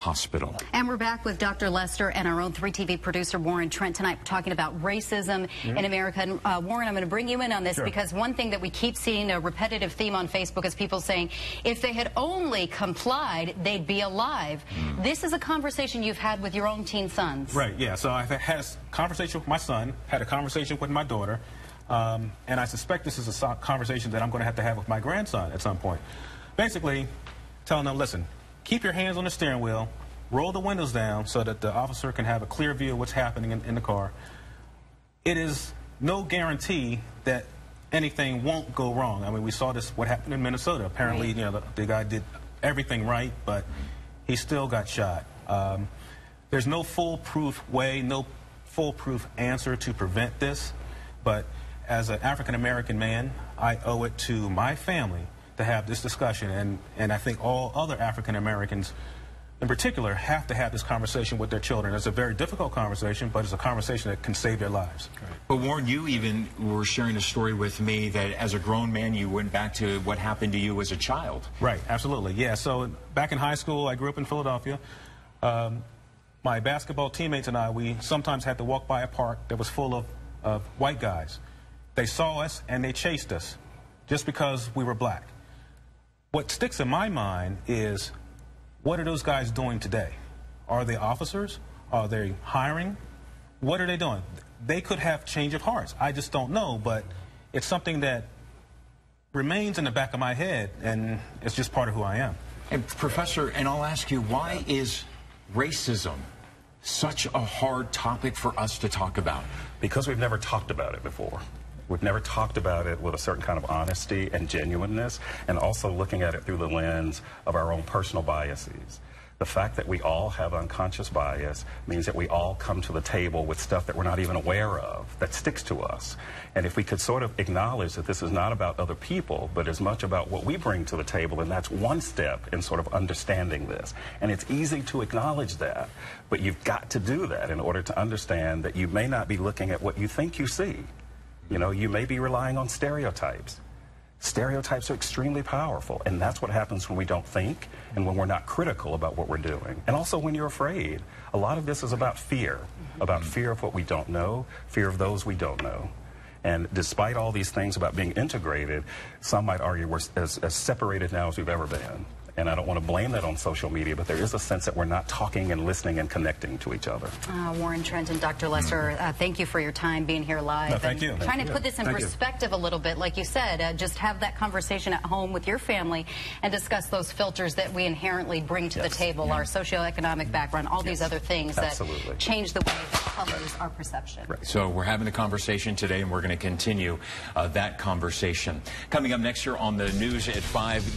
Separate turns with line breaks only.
Hospital.
And we're back with Dr. Lester and our own 3TV producer Warren Trent tonight talking about racism in America. And Warren, I'm going to bring you in on this because one thing that we keep seeing, a repetitive theme on Facebook, is people saying if they had only complied, they'd be alive. This is a conversation you've had with your own teen sons.
Right, yeah. So I've had a conversation with my son, had a conversation with my daughter, and I suspect this is a conversation that I'm going to have with my grandson at some point. Basically, telling them, listen, keep your hands on the steering wheel, roll the windows down so that the officer can have a clear view of what's happening in the car. It is no guarantee that anything won't go wrong. I mean, we saw this, what happened in Minnesota. Apparently, you know, the guy did everything right, but he still got shot. There's no foolproof way, no foolproof answer to prevent this, but as an African-American man, I owe it to my family to have this discussion, and I think all other African-Americans in particular have to have this conversation with their children. It's a very difficult conversation, but it's a conversation that can save their lives.
But Warren, you even were sharing a story with me that as a grown man you went back to what happened to you as a child.
Right, absolutely, yeah. So back in high school, I grew up in Philadelphia. My basketball teammates and I, we sometimes had to walk by a park that was full of white guys. They saw us and they chased us just because we were black. What sticks in my mind is, what are those guys doing today? Are they officers? Are they hiring? What are they doing? They could have change of hearts. I just don't know, but it's something that remains in the back of my head, and it's just part of who I am.
And Professor, and I'll ask you, why is racism such a hard topic for us to talk about?
Because we've never talked about it before. We've never talked about it with a certain kind of honesty and genuineness, and also looking at it through the lens of our own personal biases. The fact that we all have unconscious bias means that we all come to the table with stuff that we're not even aware of, that sticks to us. And if we could sort of acknowledge that this is not about other people, but as much about what we bring to the table, and that's one step in sort of understanding this. And it's easy to acknowledge that, but you've got to do that in order to understand that you may not be looking at what you think you see. You know, you may be relying on stereotypes. Stereotypes are extremely powerful, and that's what happens when we don't think and when we're not critical about what we're doing. And also when you're afraid. A lot of this is about fear of what we don't know, fear of those we don't know. And despite all these things about being integrated, some might argue we're as separated now as we've ever been. And I don't want to blame that on social media, but there is a sense that we're not talking and listening and connecting to each other.
Warren Trent and Dr. Lester, thank you for your time being here live.
No, thank you.
Trying to put this in perspective a little bit, like you said, just have that conversation at home with your family and discuss those filters that we inherently bring to the table, our socioeconomic background, all these other things that change the way that colors our perception.
So we're having a conversation today, and we're going to continue that conversation. Coming up next year on the news at 5.